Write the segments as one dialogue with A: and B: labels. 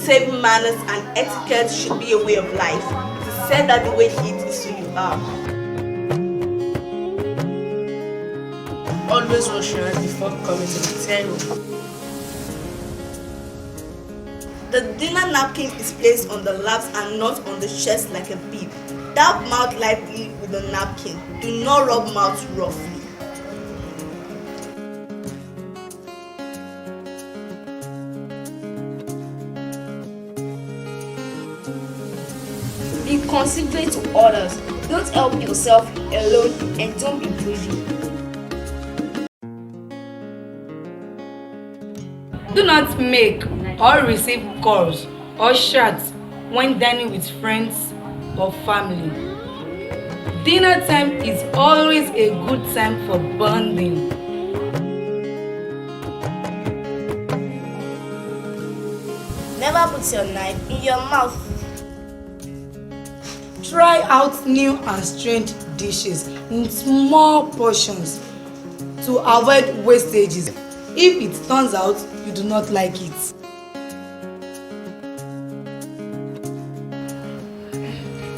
A: table manners and etiquette should be a way of life. It is said that the way you eat is who you are.
B: Always wash your hands before coming to the table.
A: The dinner napkin is placed on the laps and not on the chest like a bib. Dab mouth lightly with the napkin. Do not rub mouth roughly.
C: Be considerate to others. Don't help yourself alone and don't be greedy.
D: Do not make or receive calls or chats when dining with friends or family. Dinner time is always a good time for bonding.
C: Never put your knife in your mouth.
D: Try out new and strange dishes in small portions to avoid wastages if it turns out you do not like it.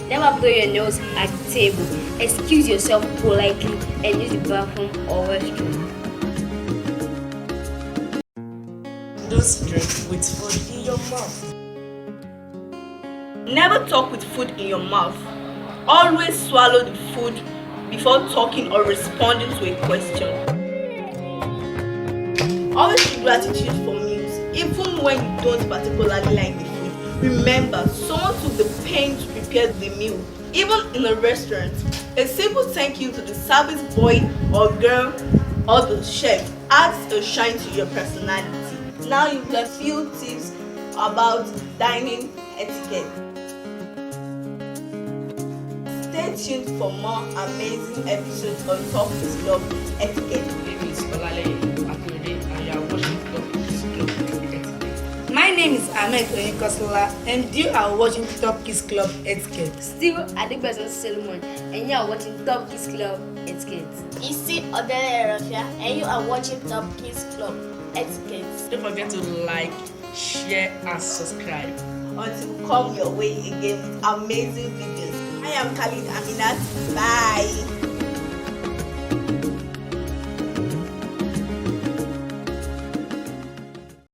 C: Never blow your nose at the table. Excuse yourself politely and use the bathroom or restroom.
B: Don't drink with food in your mouth.
A: Never talk with food in your mouth. Always swallow the food before talking or responding to a question. Always show gratitude for meals, even when you don't particularly like the food. Remember, someone took the pain to prepare the meal. Even in a restaurant, a simple thank you to the service boy or girl or the chef adds a shine to your personality. Now you've got a few tips about dining etiquette. Stay tuned for more amazing episodes on TOPKIDS KLUB etiquette.
B: My name is Olale Akurede and you are watching TOPKIDS KLUB etiquette.
D: My name is Ahmed Onikosola and you are watching TOPKIDS KLUB etiquette.
C: Still Adebayo Solomon and you are watching TOPKIDS KLUB etiquette.
E: Isi Odele Rafia and you are watching TOPKIDS KLUB etiquette.
B: Don't forget to like, share and subscribe.
A: Until we come your way again with amazing videos. I am Khalid Aminat. Bye.